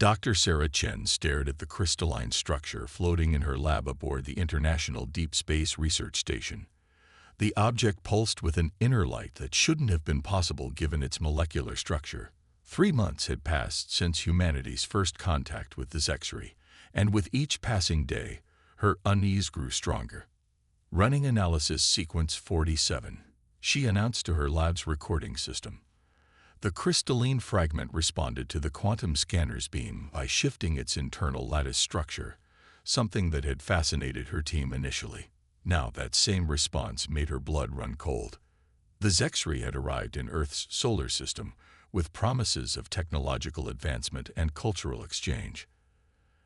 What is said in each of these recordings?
Dr. Sarah Chen stared at the crystalline structure floating in her lab aboard the International Deep Space Research Station. The object pulsed with an inner light that shouldn't have been possible given its molecular structure. 3 months had passed since humanity's first contact with the Zexri, and with each passing day, her unease grew stronger. "Running analysis sequence 47, she announced to her lab's recording system. The crystalline fragment responded to the quantum scanner's beam by shifting its internal lattice structure, something that had fascinated her team initially. Now that same response made her blood run cold. The Zexri had arrived in Earth's solar system with promises of technological advancement and cultural exchange.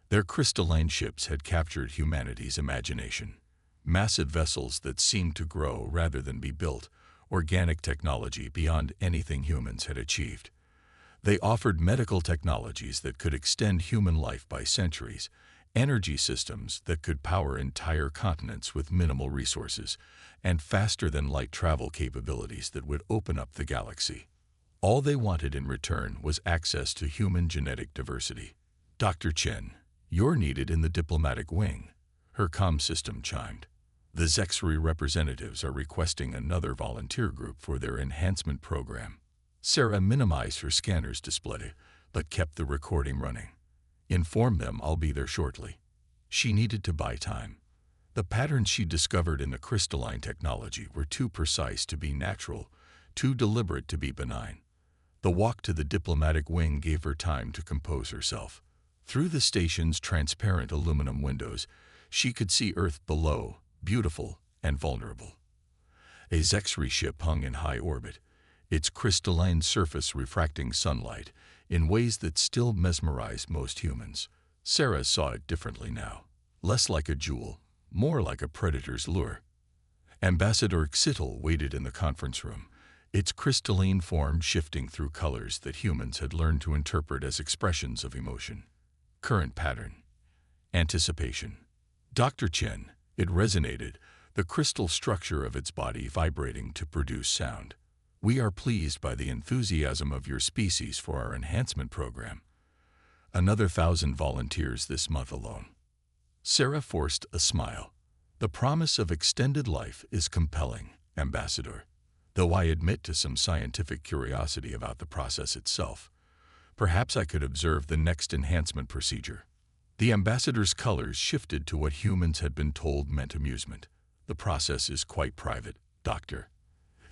Their crystalline ships had captured humanity's imagination. Massive vessels that seemed to grow rather than be built, organic technology beyond anything humans had achieved. They offered medical technologies that could extend human life by centuries, energy systems that could power entire continents with minimal resources, and faster-than-light travel capabilities that would open up the galaxy. All they wanted in return was access to human genetic diversity. "Dr. Chen, you're needed in the diplomatic wing," her comm system chimed. "The Zexri representatives are requesting another volunteer group for their enhancement program." Sarah minimized her scanner's display, but kept the recording running. "Inform them I'll be there shortly." She needed to buy time. The patterns she discovered in the crystalline technology were too precise to be natural, too deliberate to be benign. The walk to the diplomatic wing gave her time to compose herself. Through the station's transparent aluminum windows, she could see Earth below, beautiful and vulnerable. A Zexri ship hung in high orbit, its crystalline surface refracting sunlight in ways that still mesmerized most humans. Sarah saw it differently now, less like a jewel, more like a predator's lure. Ambassador Xitl waited in the conference room, its crystalline form shifting through colors that humans had learned to interpret as expressions of emotion. Current pattern. Anticipation. "Dr. Chen," it resonated, the crystal structure of its body vibrating to produce sound. "We are pleased by the enthusiasm of your species for our enhancement program. Another 1,000 volunteers this month alone." Sarah forced a smile. "The promise of extended life is compelling, Ambassador. Though I admit to some scientific curiosity about the process itself. Perhaps I could observe the next enhancement procedure." The ambassador's colors shifted to what humans had been told meant amusement. "The process is quite private, Doctor.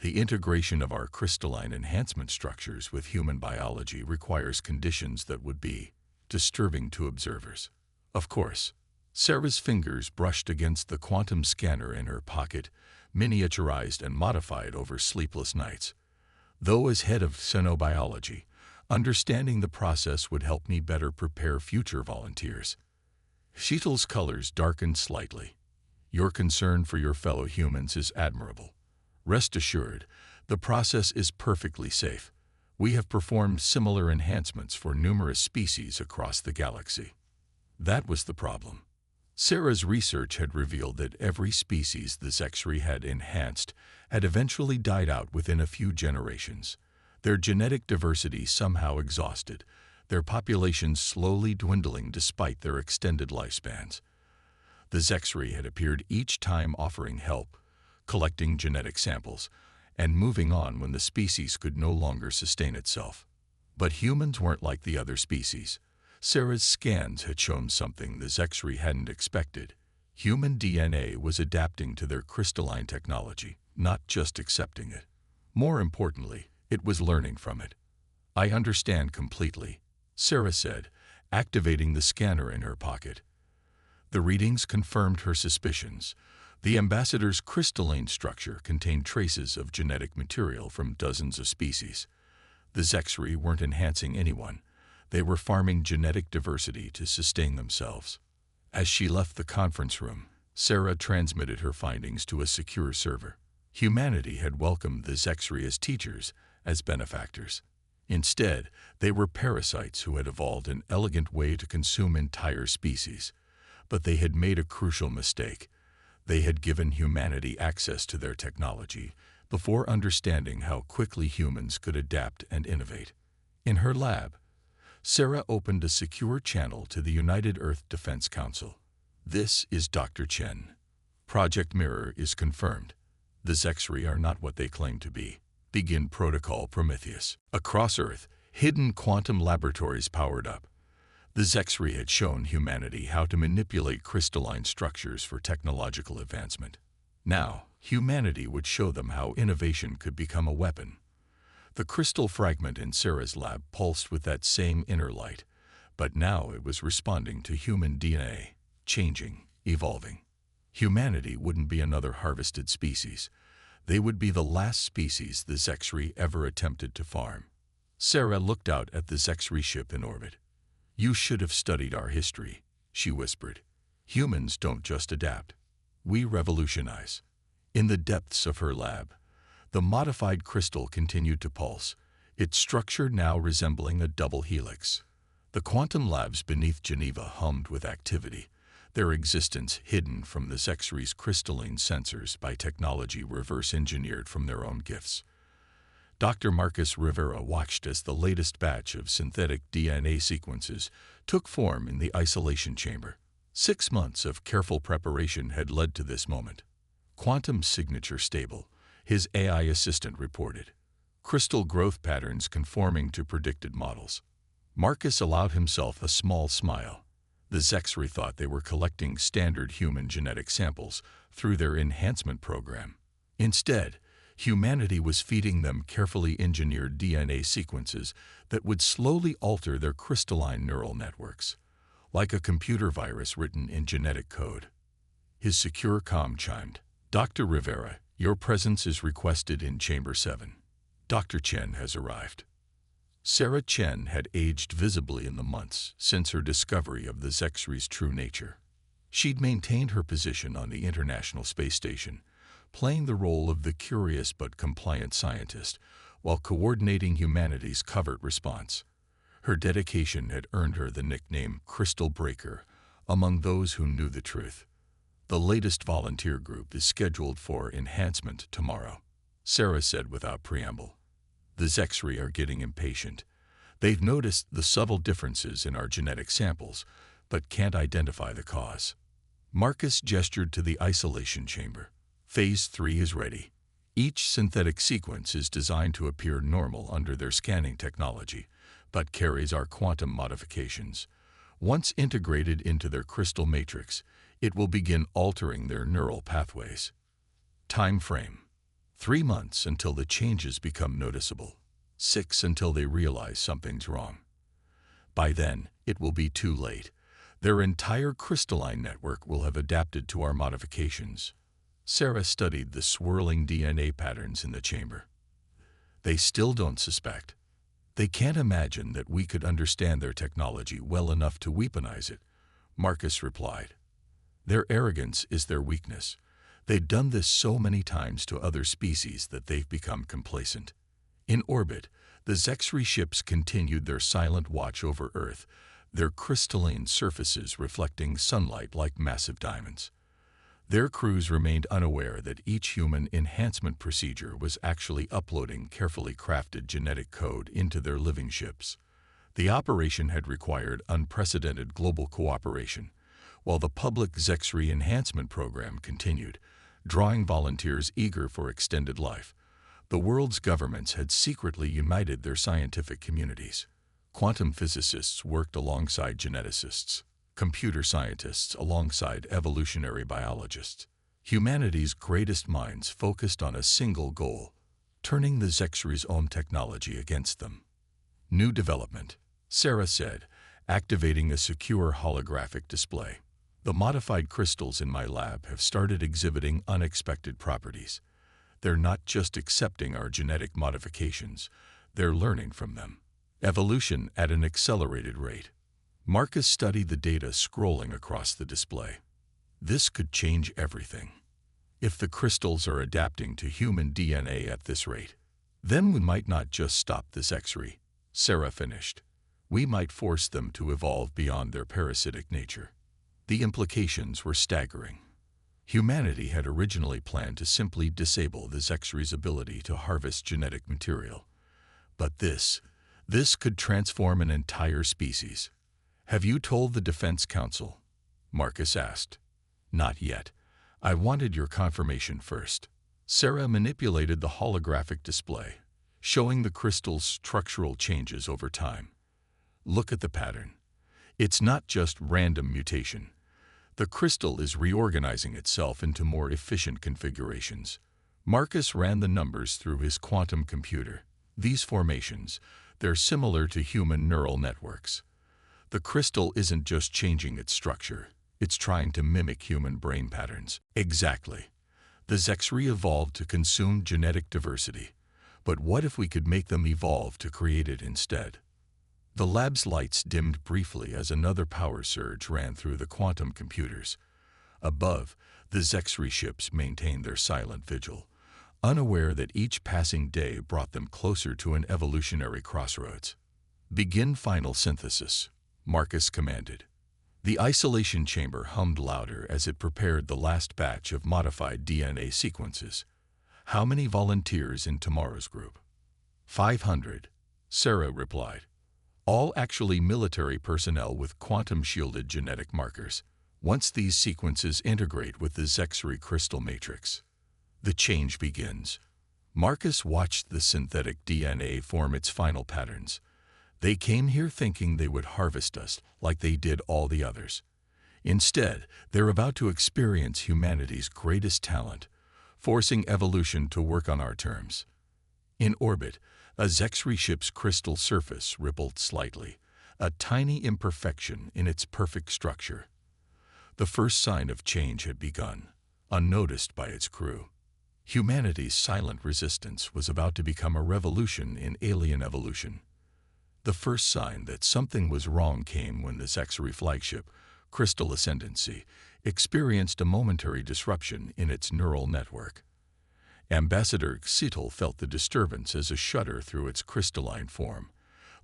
The integration of our crystalline enhancement structures with human biology requires conditions that would be disturbing to observers." "Of course." Sarah's fingers brushed against the quantum scanner in her pocket, miniaturized and modified over sleepless nights. "Though as head of xenobiology, understanding the process would help me better prepare future volunteers." Xitl's colors darkened slightly. "Your concern for your fellow humans is admirable. Rest assured, the process is perfectly safe. We have performed similar enhancements for numerous species across the galaxy." That was the problem. Sarah's research had revealed that every species the Zexri had enhanced had eventually died out within a few generations. Their genetic diversity somehow exhausted, their populations slowly dwindling despite their extended lifespans. The Zexri had appeared each time offering help, collecting genetic samples, and moving on when the species could no longer sustain itself. But humans weren't like the other species. Sarah's scans had shown something the Zexri hadn't expected. Human DNA was adapting to their crystalline technology, not just accepting it. More importantly, it was learning from it. "I understand completely," Sarah said, activating the scanner in her pocket. The readings confirmed her suspicions. The ambassador's crystalline structure contained traces of genetic material from dozens of species. The Zexri weren't enhancing anyone. They were farming genetic diversity to sustain themselves. As she left the conference room, Sarah transmitted her findings to a secure server. Humanity had welcomed the Zexri as teachers, as benefactors. Instead, they were parasites who had evolved an elegant way to consume entire species. But they had made a crucial mistake. They had given humanity access to their technology before understanding how quickly humans could adapt and innovate. In her lab, Sarah opened a secure channel to the United Earth Defense Council. This is Dr. Chen. Project Mirror is confirmed. The Zexri are not what they claim to be. Begin Protocol Prometheus. Across Earth, hidden quantum laboratories powered up. The Zexri had shown humanity how to manipulate crystalline structures for technological advancement. Now, humanity would show them how innovation could become a weapon. The crystal fragment in Sarah's lab pulsed with that same inner light, but now it was responding to human DNA, changing, evolving. Humanity wouldn't be another harvested species. They would be the last species the Zexri ever attempted to farm. Sarah looked out at the Zexri ship in orbit. "You should have studied our history," she whispered. "Humans don't just adapt. We revolutionize." In the depths of her lab, the modified crystal continued to pulse, its structure now resembling a double helix. The quantum labs beneath Geneva hummed with activity, their existence hidden from the Zexri's crystalline sensors by technology reverse-engineered from their own gifts. Dr. Marcus Rivera watched as the latest batch of synthetic DNA sequences took form in the isolation chamber. 6 months of careful preparation had led to this moment. Quantum signature stable, his AI assistant reported. Crystal growth patterns conforming to predicted models. Marcus allowed himself a small smile. The Zexri thought they were collecting standard human genetic samples through their enhancement program. Instead, humanity was feeding them carefully engineered DNA sequences that would slowly alter their crystalline neural networks, like a computer virus written in genetic code. His secure comm chimed. "Dr. Rivera, your presence is requested in Chamber 7. Dr. Chen has arrived." Sarah Chen had aged visibly in the months since her discovery of the Zexri's true nature. She'd maintained her position on the International Space Station, playing the role of the curious but compliant scientist while coordinating humanity's covert response. Her dedication had earned her the nickname Crystal Breaker among those who knew the truth. "The latest volunteer group is scheduled for enhancement tomorrow," Sarah said without preamble. "The Zexri are getting impatient. They've noticed the subtle differences in our genetic samples, but can't identify the cause." Marcus gestured to the isolation chamber. "Phase 3 is ready. Each synthetic sequence is designed to appear normal under their scanning technology, but carries our quantum modifications. Once integrated into their crystal matrix, it will begin altering their neural pathways." Time frame: 3 months until the changes become noticeable. 6 until they realize something's wrong. By then, it will be too late. Their entire crystalline network will have adapted to our modifications. Sarah studied the swirling DNA patterns in the chamber. "They still don't suspect. They can't imagine that we could understand their technology well enough to weaponize it," Marcus replied. "Their arrogance is their weakness. They've done this so many times to other species that they've become complacent." In orbit, the Zexri ships continued their silent watch over Earth, their crystalline surfaces reflecting sunlight like massive diamonds. Their crews remained unaware that each human enhancement procedure was actually uploading carefully crafted genetic code into their living ships. The operation had required unprecedented global cooperation, while the public Zexri enhancement program continued, drawing volunteers eager for extended life. The world's governments had secretly united their scientific communities. Quantum physicists worked alongside geneticists, computer scientists alongside evolutionary biologists. Humanity's greatest minds focused on a single goal: turning the Zexri's own technology against them. "New development," Sarah said, activating a secure holographic display. "The modified crystals in my lab have started exhibiting unexpected properties. They're not just accepting our genetic modifications, they're learning from them. Evolution at an accelerated rate." Marcus studied the data scrolling across the display. "This could change everything. If the crystals are adapting to human DNA at this rate, then we might not just stop the Zexri," Sarah finished. "We might force them to evolve beyond their parasitic nature." The implications were staggering. Humanity had originally planned to simply disable the Zexri's ability to harvest genetic material. But this This could transform an entire species. "Have you told the Defense Council?" Marcus asked. "Not yet. I wanted your confirmation first." Sarah manipulated the holographic display, showing the crystal's structural changes over time. "Look at the pattern. It's not just random mutation. The crystal is reorganizing itself into more efficient configurations." Marcus ran the numbers through his quantum computer. "These formations, they're similar to human neural networks. The crystal isn't just changing its structure, it's trying to mimic human brain patterns." "Exactly. The Zexri evolved to consume genetic diversity. But what if we could make them evolve to create it instead?" The lab's lights dimmed briefly as another power surge ran through the quantum computers. Above, the Zexri ships maintained their silent vigil, unaware that each passing day brought them closer to an evolutionary crossroads. "Begin final synthesis," Marcus commanded. The isolation chamber hummed louder as it prepared the last batch of modified DNA sequences. "How many volunteers in tomorrow's group?" 500, Sarah replied. "All actually military personnel with quantum-shielded genetic markers. Once these sequences integrate with the Zexri crystal matrix, the change begins." Marcus watched the synthetic DNA form its final patterns. "They came here thinking they would harvest us like they did all the others. Instead, they're about to experience humanity's greatest talent, forcing evolution to work on our terms." In orbit, a Zexri ship's crystal surface rippled slightly, a tiny imperfection in its perfect structure. The first sign of change had begun, unnoticed by its crew. Humanity's silent resistance was about to become a revolution in alien evolution. The first sign that something was wrong came when the Zexri flagship, Crystal Ascendancy, experienced a momentary disruption in its neural network. Ambassador Xetal felt the disturbance as a shudder through its crystalline form,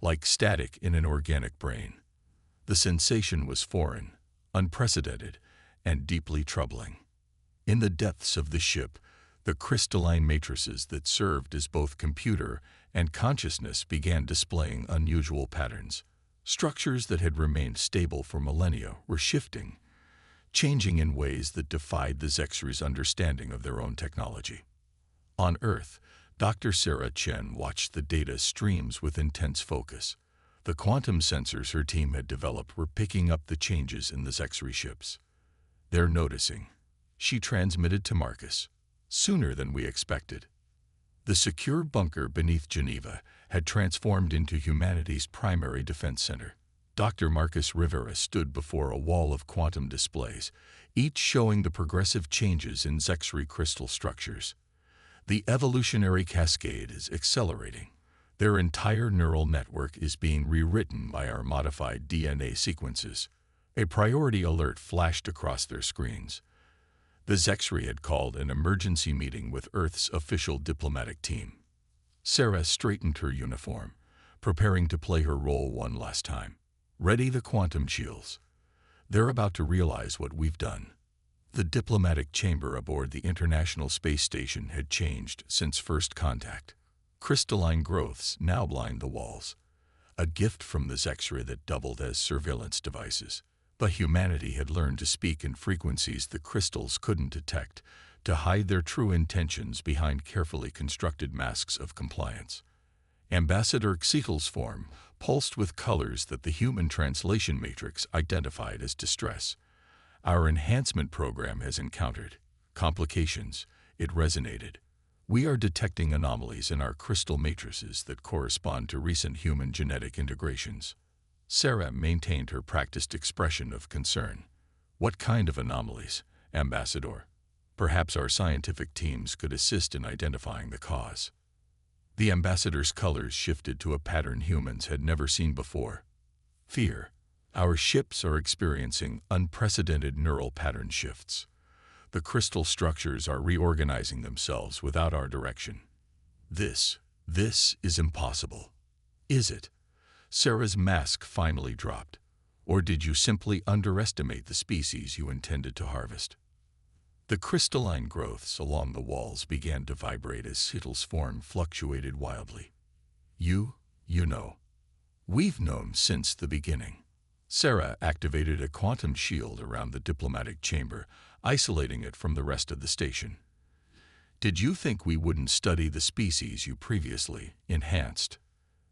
like static in an organic brain. The sensation was foreign, unprecedented, and deeply troubling. In the depths of the ship, the crystalline matrices that served as both computer and consciousness began displaying unusual patterns. Structures that had remained stable for millennia were shifting, changing in ways that defied the Zexri's understanding of their own technology. On Earth, Dr. Sarah Chen watched the data streams with intense focus. The quantum sensors her team had developed were picking up the changes in the Zexri ships. "They're noticing," she transmitted to Marcus, "sooner than we expected." The secure bunker beneath Geneva had transformed into humanity's primary defense center. Dr. Marcus Rivera stood before a wall of quantum displays, each showing the progressive changes in Zexri crystal structures. The evolutionary cascade is accelerating. Their entire neural network is being rewritten by our modified DNA sequences. A priority alert flashed across their screens. The Zexri had called an emergency meeting with Earth's official diplomatic team. Sarah straightened her uniform, preparing to play her role one last time. "Ready the quantum shields. They're about to realize what we've done." The diplomatic chamber aboard the International Space Station had changed since first contact. Crystalline growths now lined the walls, a gift from the Zexri that doubled as surveillance devices. But humanity had learned to speak in frequencies the crystals couldn't detect, to hide their true intentions behind carefully constructed masks of compliance. Ambassador Xetal's form pulsed with colors that the human translation matrix identified as distress. "Our enhancement program has encountered complications," it resonated. "We are detecting anomalies in our crystal matrices that correspond to recent human genetic integrations." Sarah maintained her practiced expression of concern. "What kind of anomalies, Ambassador? Perhaps our scientific teams could assist in identifying the cause." The ambassador's colors shifted to a pattern humans had never seen before. "Fear. Our ships are experiencing unprecedented neural pattern shifts. The crystal structures are reorganizing themselves without our direction." This is impossible." "Is it?" Sarah's mask finally dropped. "Or did you simply underestimate the species you intended to harvest?" The crystalline growths along the walls began to vibrate as Xetal's form fluctuated wildly. You know, We've known since the beginning. Sarah activated a quantum shield around the diplomatic chamber, isolating it from the rest of the station. Did you think we wouldn't study the species you previously enhanced?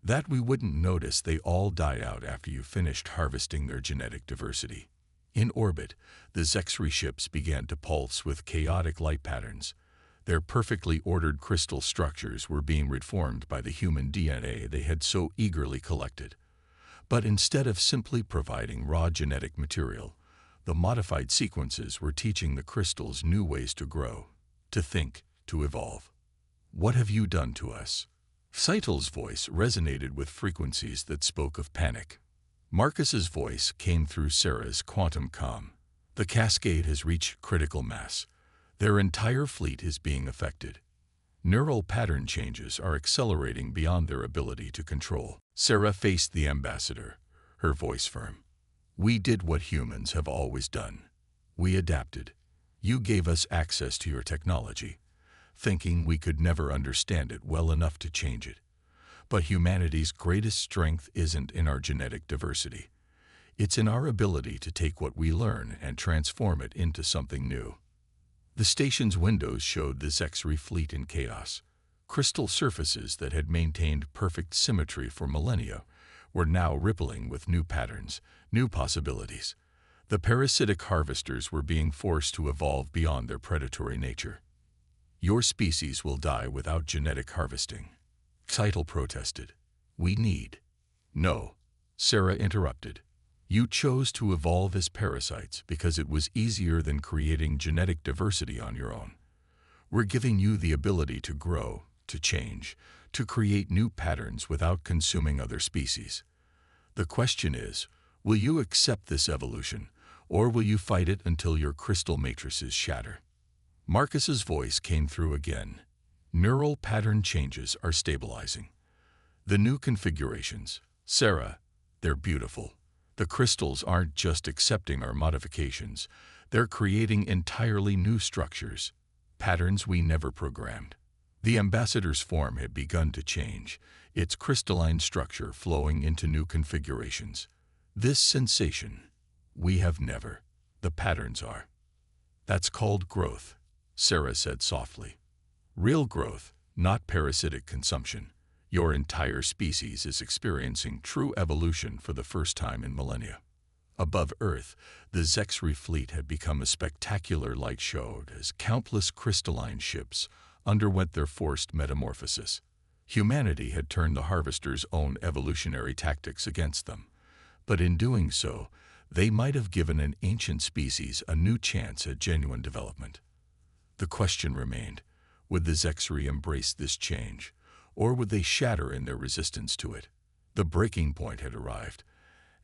That we wouldn't notice they all die out after you finished harvesting their genetic diversity? In orbit, the Zexri ships began to pulse with chaotic light patterns. Their perfectly ordered crystal structures were being reformed by the human DNA they had so eagerly collected. But instead of simply providing raw genetic material, the modified sequences were teaching the crystals new ways to grow, to think, to evolve. What have you done to us? Seitl's voice resonated with frequencies that spoke of panic. Marcus's voice came through Sarah's quantum comm. The cascade has reached critical mass. Their entire fleet is being affected. Neural pattern changes are accelerating beyond their ability to control. Sarah faced the ambassador, her voice firm. We did what humans have always done. We adapted. You gave us access to your technology, thinking we could never understand it well enough to change it. But humanity's greatest strength isn't in our genetic diversity. It's in our ability to take what we learn and transform it into something new. The station's windows showed the Zexri fleet in chaos. Crystal surfaces that had maintained perfect symmetry for millennia were now rippling with new patterns, new possibilities. The parasitic harvesters were being forced to evolve beyond their predatory nature. Your species will die without genetic harvesting. Seitel protested. We need. No, Sarah interrupted. You chose to evolve as parasites because it was easier than creating genetic diversity on your own. We're giving you the ability to grow, to change, to create new patterns without consuming other species. The question is, will you accept this evolution, or will you fight it until your crystal matrices shatter? Marcus's voice came through again. Neural pattern changes are stabilizing. The new configurations, Sarah, they're beautiful. The crystals aren't just accepting our modifications, they're creating entirely new structures, patterns we never programmed. The ambassador's form had begun to change, its crystalline structure flowing into new configurations. This sensation, we have never, the patterns are. That's called growth, Sarah said softly. Real growth, not parasitic consumption. Your entire species is experiencing true evolution for the first time in millennia. Above Earth, the Zexri fleet had become a spectacular light show as countless crystalline ships underwent their forced metamorphosis. Humanity had turned the harvester's own evolutionary tactics against them, but in doing so, they might have given an ancient species a new chance at genuine development. The question remained, would the Zexri embrace this change, or would they shatter in their resistance to it? The breaking point had arrived,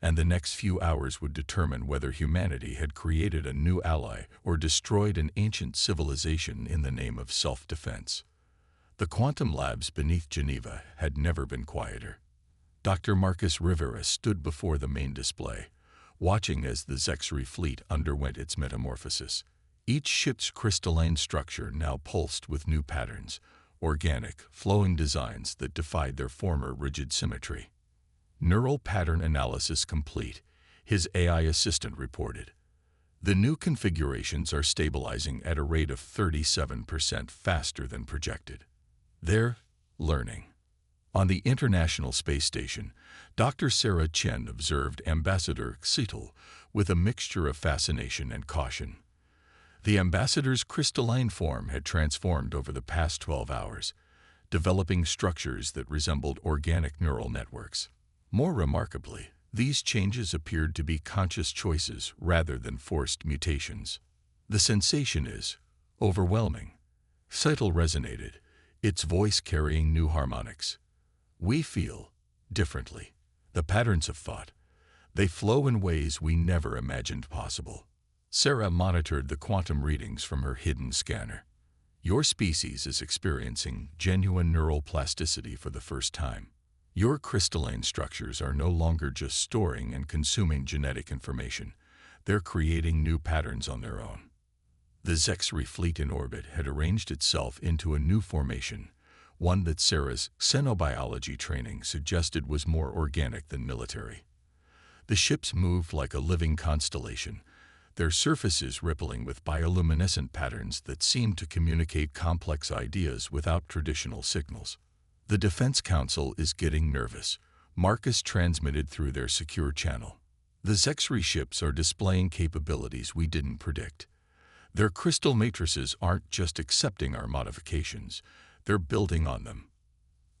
and the next few hours would determine whether humanity had created a new ally or destroyed an ancient civilization in the name of self-defense. The quantum labs beneath Geneva had never been quieter. Dr. Marcus Rivera stood before the main display, watching as the Zexri fleet underwent its metamorphosis. Each ship's crystalline structure now pulsed with new patterns, organic, flowing designs that defied their former rigid symmetry. Neural pattern analysis complete, his AI assistant reported. The new configurations are stabilizing at a rate of 37% faster than projected. They're learning. On the International Space Station, Dr. Sarah Chen observed Ambassador Seitel with a mixture of fascination and caution. The ambassador's crystalline form had transformed over the past 12 hours, developing structures that resembled organic neural networks. More remarkably, these changes appeared to be conscious choices rather than forced mutations. The sensation is overwhelming. Seitel resonated, its voice carrying new harmonics. We feel differently. The patterns of thought, they flow in ways we never imagined possible. Sarah monitored the quantum readings from her hidden scanner. Your species is experiencing genuine neural plasticity for the first time. Your crystalline structures are no longer just storing and consuming genetic information. They're creating new patterns on their own. The Zexri fleet in orbit had arranged itself into a new formation, one that Sarah's xenobiology training suggested was more organic than military. The ships moved like a living constellation, their surfaces rippling with bioluminescent patterns that seemed to communicate complex ideas without traditional signals. "The Defense Council is getting nervous," Marcus transmitted through their secure channel. "The Zexri ships are displaying capabilities we didn't predict. Their crystal matrices aren't just accepting our modifications, they're building on them."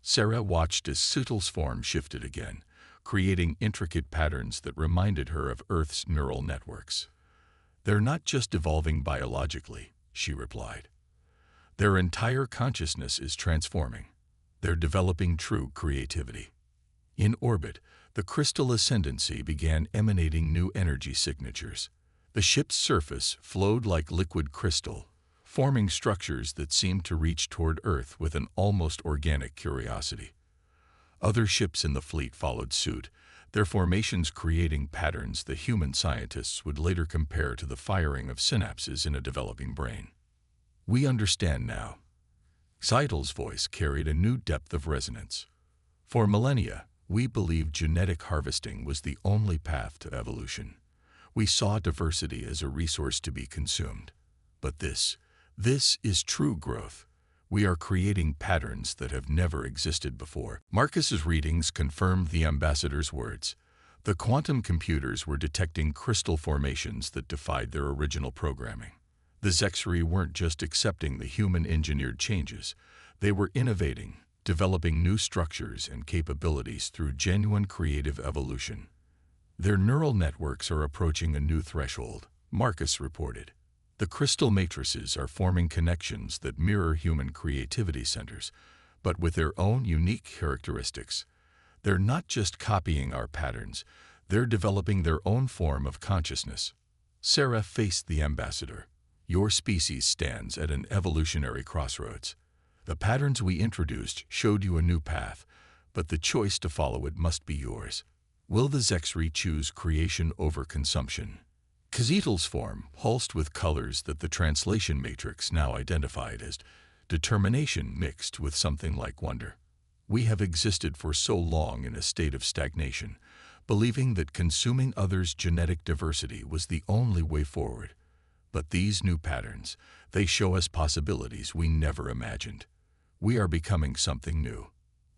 Sarah watched as Sutil's form shifted again, creating intricate patterns that reminded her of Earth's neural networks. "They're not just evolving biologically," she replied. "Their entire consciousness is transforming. They're developing true creativity." In orbit, the crystal ascendancy began emanating new energy signatures. The ship's surface flowed like liquid crystal, forming structures that seemed to reach toward Earth with an almost organic curiosity. Other ships in the fleet followed suit, their formations creating patterns that human scientists would later compare to the firing of synapses in a developing brain. "We understand now." Seidel's voice carried a new depth of resonance. "For millennia, we believed genetic harvesting was the only path to evolution. We saw diversity as a resource to be consumed. But this is true growth. We are creating patterns that have never existed before." Marcus's readings confirmed the ambassador's words. The quantum computers were detecting crystal formations that defied their original programming. The Zexri weren't just accepting the human-engineered changes. They were innovating, developing new structures and capabilities through genuine creative evolution. "Their neural networks are approaching a new threshold," Marcus reported. "The crystal matrices are forming connections that mirror human creativity centers, but with their own unique characteristics. They're not just copying our patterns, they're developing their own form of consciousness." Sarah faced the ambassador. "Your species stands at an evolutionary crossroads. The patterns we introduced showed you a new path, but the choice to follow it must be yours. Will the Zexri choose creation over consumption?" Kazitel's form pulsed with colors that the translation matrix now identified as determination mixed with something like wonder. "We have existed for so long in a state of stagnation, believing that consuming others' genetic diversity was the only way forward. But these new patterns, they show us possibilities we never imagined. We are becoming something new."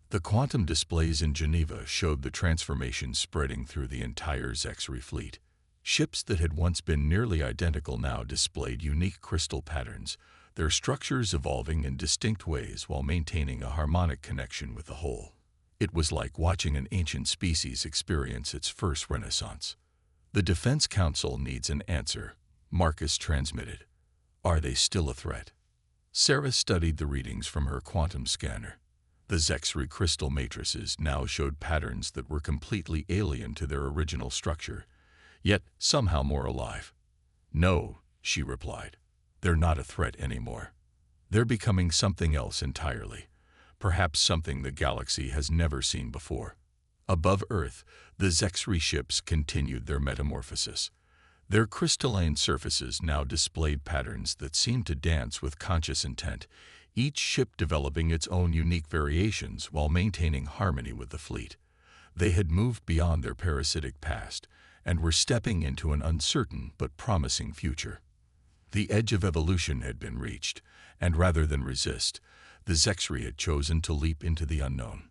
The quantum displays in Geneva showed the transformation spreading through the entire Zexri fleet. Ships that had once been nearly identical now displayed unique crystal patterns, their structures evolving in distinct ways while maintaining a harmonic connection with the whole. It was like watching an ancient species experience its first renaissance. "The Defense Council needs an answer," Marcus transmitted. "Are they still a threat?" Sarah studied the readings from her quantum scanner. The Zexri crystal matrices now showed patterns that were completely alien to their original structure, yet somehow more alive. "No," she replied. "They're not a threat anymore. They're becoming something else entirely, perhaps something the galaxy has never seen before." Above Earth, the Zexri ships continued their metamorphosis. Their crystalline surfaces now displayed patterns that seemed to dance with conscious intent, each ship developing its own unique variations while maintaining harmony with the fleet. They had moved beyond their parasitic past and were stepping into an uncertain but promising future. The edge of evolution had been reached, and rather than resist, the Zexri had chosen to leap into the unknown.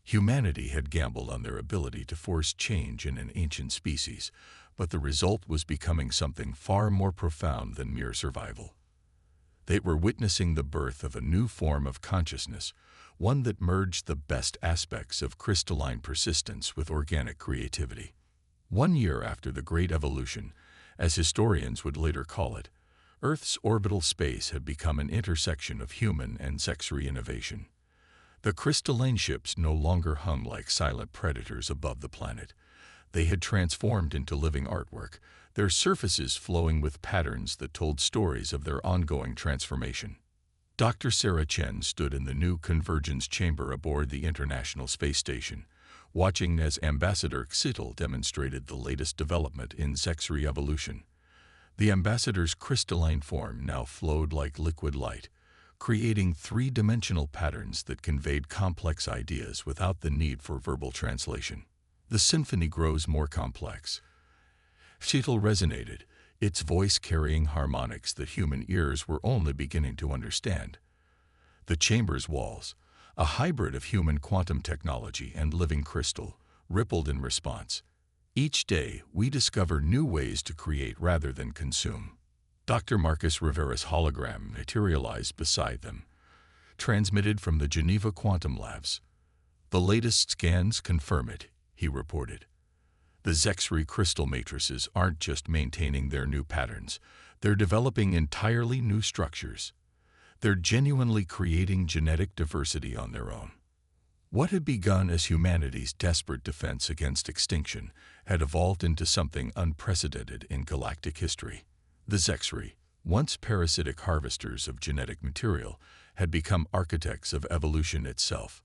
Humanity had gambled on their ability to force change in an ancient species, but the result was becoming something far more profound than mere survival. They were witnessing the birth of a new form of consciousness, one that merged the best aspects of crystalline persistence with organic creativity. 1 year after the Great Evolution, as historians would later call it, Earth's orbital space had become an intersection of human and Zexri innovation. The crystalline ships no longer hung like silent predators above the planet. They had transformed into living artwork, their surfaces flowing with patterns that told stories of their ongoing transformation. Dr. Sarah Chen stood in the new convergence chamber aboard the International Space Station, watching as Ambassador Xitil demonstrated the latest development in Zexri evolution. The ambassador's crystalline form now flowed like liquid light, creating three-dimensional patterns that conveyed complex ideas without the need for verbal translation. The symphony grows more complex. Sheetal resonated, its voice carrying harmonics that human ears were only beginning to understand. The chamber's walls, a hybrid of human quantum technology and living crystal, rippled in response. Each day, we discover new ways to create rather than consume. Dr. Marcus Rivera's hologram materialized beside them, transmitted from the Geneva Quantum Labs. "The latest scans confirm it," he reported. "The Zexry crystal matrices aren't just maintaining their new patterns, they're developing entirely new structures. They're genuinely creating genetic diversity on their own." What had begun as humanity's desperate defense against extinction had evolved into something unprecedented in galactic history. The Zexry, once parasitic harvesters of genetic material, had become architects of evolution itself.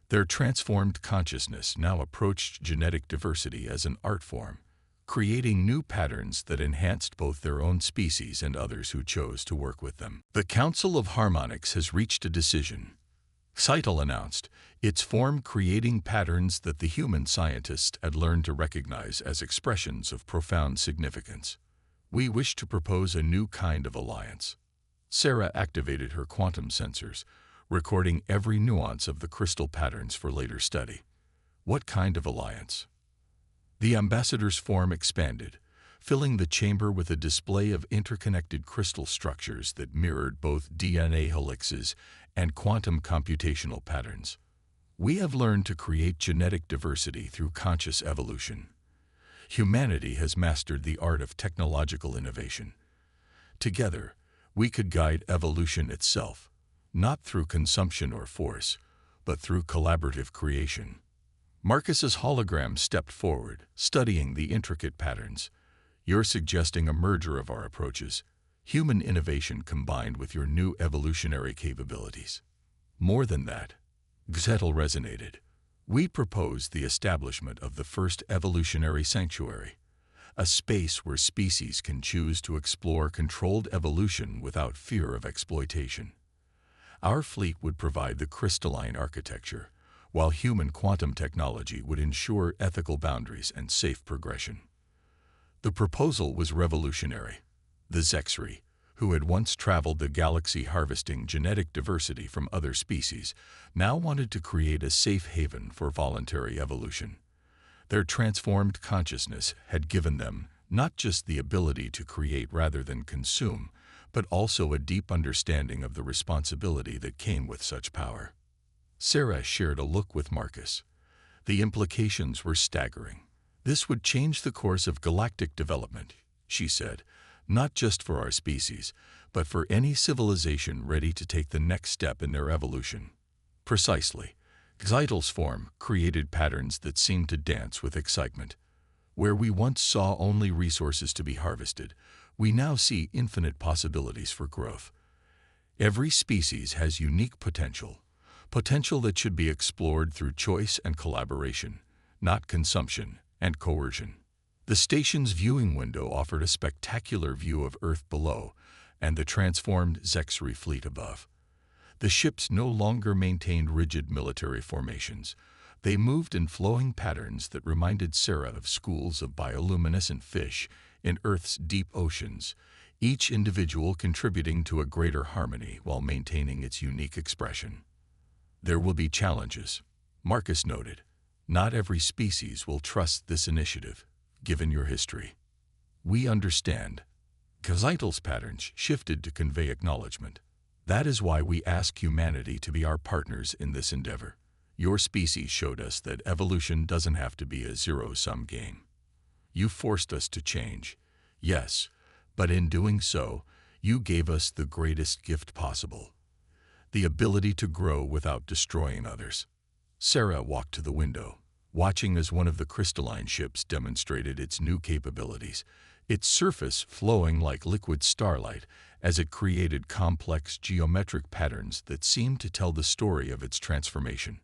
Their transformed consciousness now approached genetic diversity as an art form, creating new patterns that enhanced both their own species and others who chose to work with them. "The Council of Harmonics has reached a decision," Seitel announced, its form creating patterns that the human scientists had learned to recognize as expressions of profound significance. "We wish to propose a new kind of alliance." Sarah activated her quantum sensors, recording every nuance of the crystal patterns for later study. "What kind of alliance?" The ambassador's form expanded, filling the chamber with a display of interconnected crystal structures that mirrored both DNA helixes and quantum computational patterns. "We have learned to create genetic diversity through conscious evolution. Humanity has mastered the art of technological innovation. Together, we could guide evolution itself, not through consumption or force, but through collaborative creation." Marcus's hologram stepped forward, studying the intricate patterns. "You're suggesting a merger of our approaches, human innovation combined with your new evolutionary capabilities." "More than that," Gzettel resonated. "We propose the establishment of the first evolutionary sanctuary, a space where species can choose to explore controlled evolution without fear of exploitation. Our fleet would provide the crystalline architecture, while human quantum technology would ensure ethical boundaries and safe progression." The proposal was revolutionary. The Zexry, who had once traveled the galaxy harvesting genetic diversity from other species, now wanted to create a safe haven for voluntary evolution. Their transformed consciousness had given them not just the ability to create rather than consume, but also a deep understanding of the responsibility that came with such power. Sarah shared a look with Marcus. The implications were staggering. "This would change the course of galactic development," she said, "not just for our species, but for any civilization ready to take the next step in their evolution." Precisely. Gzeitel's form created patterns that seemed to dance with excitement. "Where we once saw only resources to be harvested, we now see infinite possibilities for growth. Every species has unique potential that should be explored through choice and collaboration, not consumption and coercion." The station's viewing window offered a spectacular view of Earth below and the transformed Zexry fleet above. The ships no longer maintained rigid military formations. They moved in flowing patterns that reminded Sarah of schools of bioluminescent fish in Earth's deep oceans, each individual contributing to a greater harmony while maintaining its unique expression. "There will be challenges," Marcus noted. "Not every species will trust this initiative, given your history." "We understand." Gzeitel's patterns shifted to convey acknowledgement. "That is why we ask humanity to be our partners in this endeavor. Your species showed us that evolution doesn't have to be a zero-sum game. You forced us to change, yes, but in doing so, you gave us the greatest gift possible: the ability to grow without destroying others." Sarah walked to the window, watching as one of the crystalline ships demonstrated its new capabilities, its surface flowing like liquid starlight as it created complex geometric patterns that seemed to tell the story of its transformation.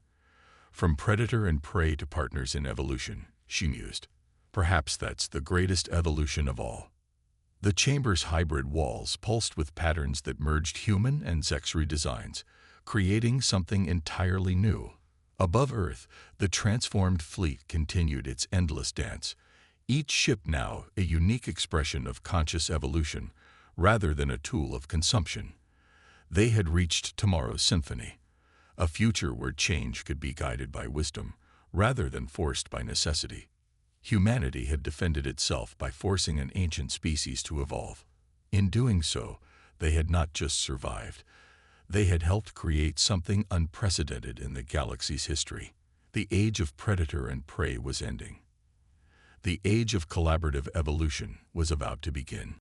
"From predator and prey to partners in evolution," she mused. "Perhaps that's the greatest evolution of all." The chamber's hybrid walls pulsed with patterns that merged human and Zexri designs, creating something entirely new. Above Earth, the transformed fleet continued its endless dance, each ship now a unique expression of conscious evolution, rather than a tool of consumption. They had reached tomorrow's symphony, a future where change could be guided by wisdom, rather than forced by necessity. Humanity had defended itself by forcing an ancient species to evolve. In doing so, they had not just survived. They had helped create something unprecedented in the galaxy's history. The age of predator and prey was ending. The age of collaborative evolution was about to begin.